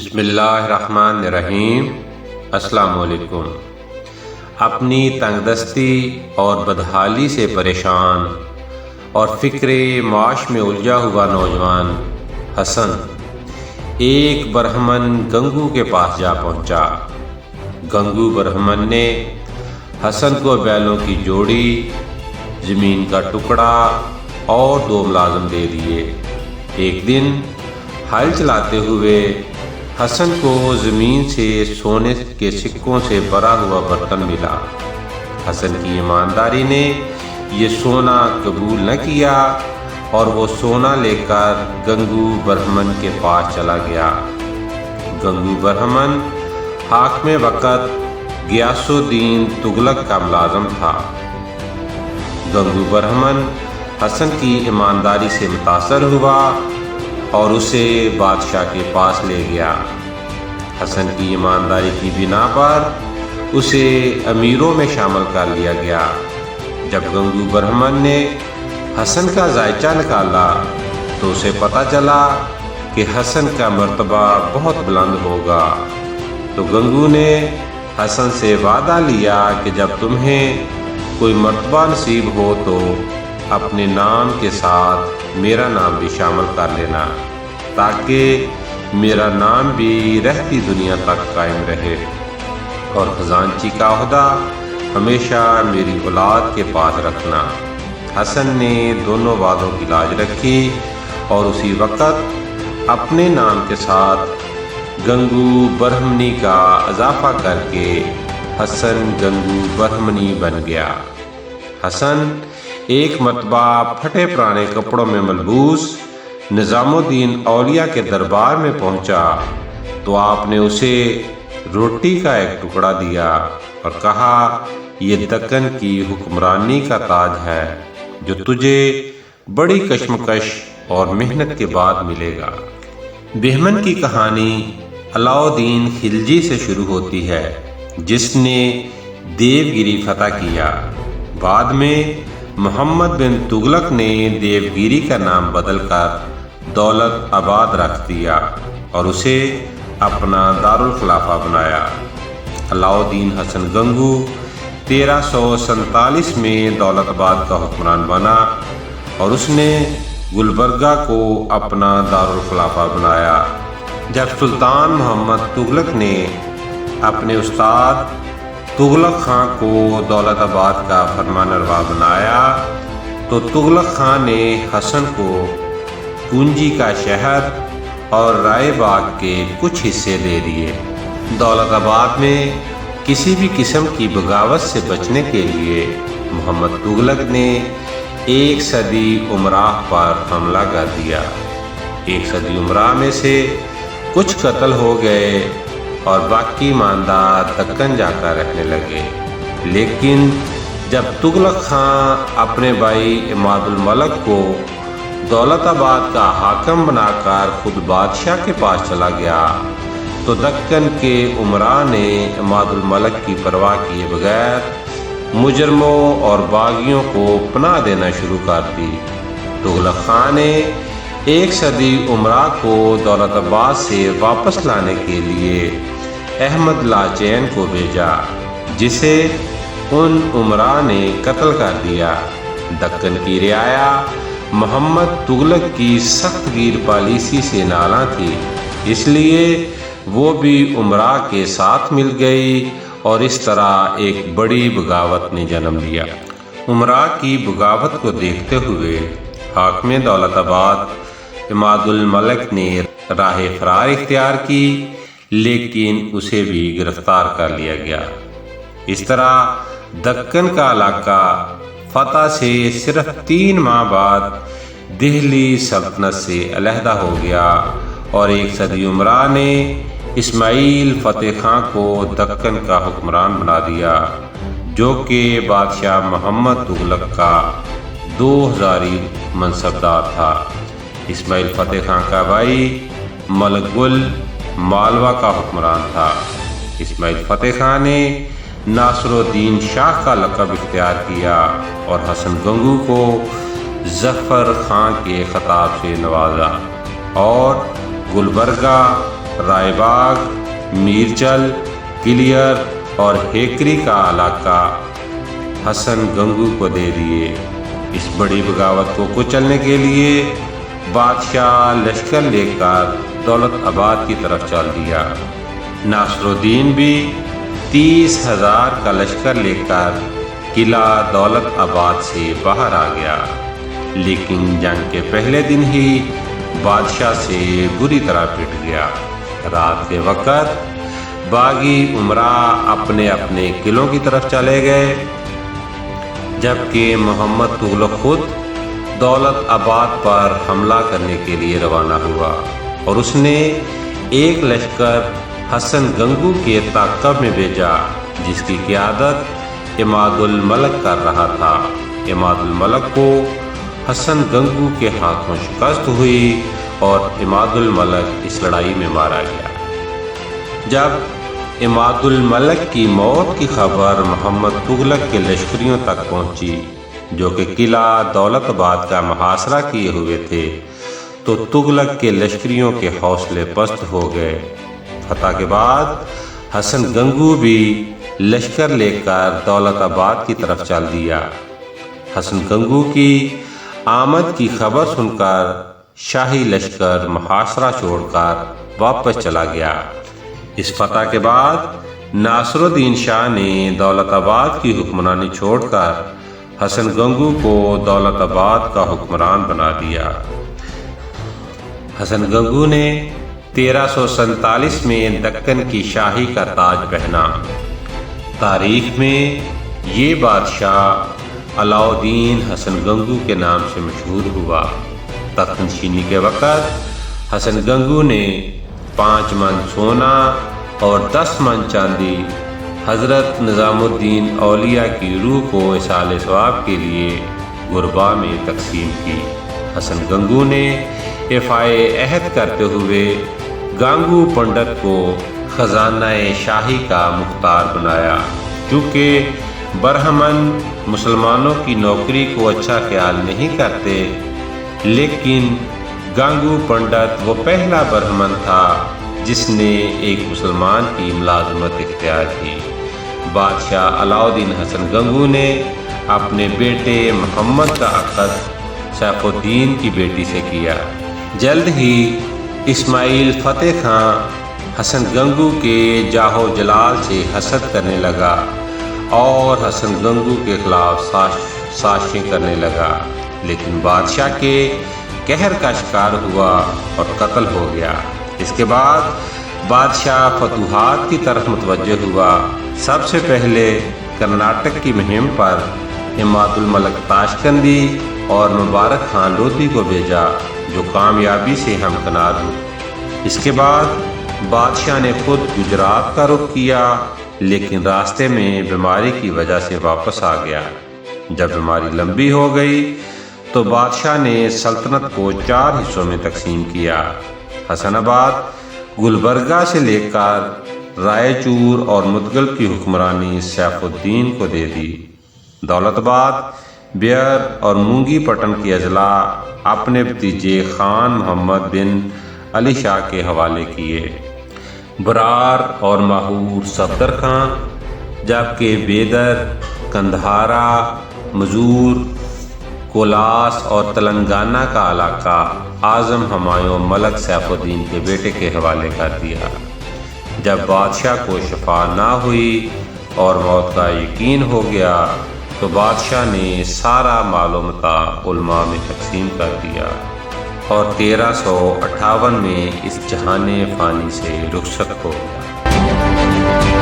بسم اللہ الرحمن الرحیم۔ السلام علیکم۔ اپنی تنگ دستی اور بدحالی سے پریشان اور فکر معاش میں الجھا ہوا نوجوان حسن ایک برہمن گنگو کے پاس جا پہنچا۔ گنگو برہمن نے حسن کو بیلوں کی جوڑی، زمین کا ٹکڑا اور 2 ملازم دے دیے۔ ایک دن ہل چلاتے ہوئے حسن کو زمین سے سونے کے سکوں سے بھرا ہوا برتن ملا۔ حسن کی ایمانداری نے یہ سونا قبول نہ کیا اور وہ سونا لے کر گنگو برہمن کے پاس چلا گیا۔ گنگو برہمن حاکم وقت غیاث الدین تغلق کا ملازم تھا۔ گنگو برہمن حسن کی ایمانداری سے متاثر ہوا اور اسے بادشاہ کے پاس لے گیا۔ حسن کی ایمانداری کی بنا پر اسے امیروں میں شامل کر لیا گیا۔ جب گنگو برہمن نے حسن کا ذائچہ نکالا تو اسے پتہ چلا کہ حسن کا مرتبہ بہت بلند ہوگا۔ تو گنگو نے حسن سے وعدہ لیا کہ جب تمہیں کوئی مرتبہ نصیب ہو تو اپنے نام کے ساتھ میرا نام بھی شامل کر لینا، تاکہ میرا نام بھی رہتی دنیا تک قائم رہے اور خزانچی کا عہدہ ہمیشہ میری اولاد کے پاس رکھنا۔ حسن نے دونوں وعدوں کی لاج رکھی اور اسی وقت اپنے نام کے ساتھ گنگو برہمنی کا اضافہ کر کے حسن گنگو برہمنی بن گیا۔ حسن ایک مرتبہ پھٹے پرانے کپڑوں میں ملبوس نظام الدین اولیاء کے دربار میں پہنچا تو آپ نے اسے روٹی کا ایک ٹکڑا دیا اور کہا، یہ دکن کی حکمرانی کا تاج ہے جو تجھے بڑی کشمکش اور محنت کے بعد ملے گا۔ بہمن کی کہانی علاؤالدین خلجی سے شروع ہوتی ہے، جس نے دیوگیری فتح کیا۔ بعد میں محمد بن تغلق نے دیوگیری کا نام بدل کر دولت آباد رکھ دیا اور اسے اپنا دارالخلافہ بنایا۔ علاؤالدین حسن گنگو 1347 میں دولت آباد کا حکمران بنا اور اس نے گلبرگہ کو اپنا دارالخلافہ بنایا۔ جب سلطان محمد تغلق نے اپنے استاد تغلق خان کو دولت آباد کا فرمانروا بنایا تو تغلق خان نے حسن کو کنجی کا شہر اور رائے باغ کے کچھ حصے دے دیے۔ دولت آباد میں کسی بھی قسم کی بغاوت سے بچنے کے لیے محمد تغلق نے 1 صدی امراء پر حملہ کر دیا۔ 1 صدی امراء میں سے کچھ قتل ہو گئے اور باقی ماندہ دکن جا کر رہنے لگے۔ لیکن جب تغلق خان اپنے بھائی عماد الملک کو دولت آباد کا حاکم بنا کر خود بادشاہ کے پاس چلا گیا تو دکن کے امراء نے عماد الملک کی پرواہ کیے بغیر مجرموں اور باغیوں کو پناہ دینا شروع کر دی۔ تغلق خان نے 1 صدی امراء کو دولت آباد سے واپس لانے کے لیے احمد لاچین کو بھیجا، جسے ان امراء نے قتل کر دیا۔ دکن کی رعایا محمد تغلق کی سخت گیر پالیسی سے نالاں تھی، اس لیے وہ بھی امراء کے ساتھ مل گئی اور اس طرح ایک بڑی بغاوت نے جنم لیا۔ امراء کی بغاوت کو دیکھتے ہوئے حاکم دولت آباد عماد الملک نے راہ فرار اختیار کی، لیکن اسے بھی گرفتار کر لیا گیا۔ اس طرح دکن کا علاقہ فتح سے صرف 3 ماہ بعد دہلی سلطنت سے علیحدہ ہو گیا اور 1 صدی امراء نے اسماعیل فتح خان کو دکن کا حکمران بنا دیا، جو کہ بادشاہ محمد تغلق کا 2000 منصبدار تھا۔ اسماعیل فتح خان کا بھائی ملک گل مالوہ کا حکمران تھا۔ اسماعیل فتح خان نے ناصر الدین شاہ کا لقب اختیار کیا اور حسن گنگو کو ظفر خان کے خطاب سے نوازا اور گلبرگہ رائے باغ، میرچل، کلیئر اور ہیکری کا علاقہ حسن گنگو کو دے دیے۔ اس بڑی بغاوت کو کچلنے کے لیے بادشاہ لشکر لے کر دولت آباد کی طرف چل دیا۔ ناصر الدین بھی 30,000 کا لشکر لے کر قلعہ دولت آباد سے باہر آ گیا، لیکن جنگ کے پہلے دن ہی بادشاہ سے بری طرح پٹ گیا۔ رات کے وقت باغی امراء اپنے اپنے قلعوں کی طرف چلے گئے، جبکہ محمد تغلق خود دولت آباد پر حملہ کرنے کے لیے روانہ ہوا اور اس نے ایک لشکر حسن گنگو کے تعاقب میں بھیجا، جس کی قیادت عماد الملک کر رہا تھا۔ عماد الملک کو حسن گنگو کے ہاتھوں شکست ہوئی اور عماد الملک اس لڑائی میں مارا گیا۔ جب عماد الملک کی موت کی خبر محمد تغلق کے لشکریوں تک پہنچی، جو کہ قلعہ دولت آباد کا محاصرہ کیے ہوئے تھے، تو تغلق کے لشکریوں کے حوصلے پست ہو گئے۔ فتح کے بعد حسن گنگو بھی لشکر لے کر دولت آباد کی طرف چل دیا۔ حسن گنگو کی آمد کی خبر سن کر شاہی لشکر محاصرہ چھوڑ کر واپس چلا گیا۔ اس فتح کے بعد ناصر الدین شاہ نے دولت آباد کی حکمرانی چھوڑ کر حسن گنگو کو دولت آباد کا حکمران بنا دیا۔ حسن گنگو نے 1347 میں دکن کی شاہی کا تاج پہنا۔ تاریخ میں یہ بادشاہ علاء الدین حسن گنگو کے نام سے مشہور ہوا۔ تخت نشینی کے وقت حسن گنگو نے 5 من سونا اور 10 من چاندی حضرت نظام الدین اولیاء کی روح کو اصحال ثواب کے لیے غربا میں تقسیم کی۔ حسن گنگو نے ایفائے عہد کرتے ہوئے گانگو پنڈت کو خزانہ شاہی کا مختار بنایا۔ چونکہ برہمن مسلمانوں کی نوکری کو اچھا خیال نہیں کرتے، لیکن گانگو پنڈت وہ پہلا برہمن تھا جس نے ایک مسلمان کی ملازمت اختیار کی۔ بادشاہ علاء الدین حسن گنگو نے اپنے بیٹے محمد کا عقد سیف الدین کی بیٹی سے کیا۔ جلد ہی اسماعیل فتح خان حسن گنگو کے جاہ و جلال سے حسد کرنے لگا اور حسن گنگو کے خلاف سازشیں کرنے لگا، لیکن بادشاہ کے قہر کا شکار ہوا اور قتل ہو گیا۔ اس کے بعد بادشاہ فتوحات کی طرف متوجہ ہوا۔ سب سے پہلے کرناٹک کی مہم پر عماد الملک تاشقندی اور مبارک خان لودھی کو بھیجا، جو کامیابی سے ہمکنار ہوئے۔ اس کے بعد بادشاہ نے خود گجرات کا رخ کیا، لیکن راستے میں بیماری کی وجہ سے واپس آ گیا۔ جب بیماری لمبی ہو گئی تو بادشاہ نے سلطنت کو 4 حصوں میں تقسیم کیا۔ حسن آباد گلبرگہ سے لے کر رائے چور اور مدگل کی حکمرانی سیف الدین کو دے دی۔ دولت آباد، بیئر اور مونگی پٹن کی اضلاع اپنے بھتیجے خان محمد بن علی شاہ کے حوالے کیے۔ برار اور ماہور صفدر خان، جبکہ بیدر، کندہارا، مزور، کولاس اور تلنگانہ کا علاقہ اعظم ہمایوں ملک سیف الدین کے بیٹے کے حوالے کر دیا۔ جب بادشاہ کو شفا نہ ہوئی اور موت کا یقین ہو گیا تو بادشاہ نے سارا مال و متاع علماء میں تقسیم کر دیا اور 1358 میں اس جہان فانی سے رخصت ہو گیا۔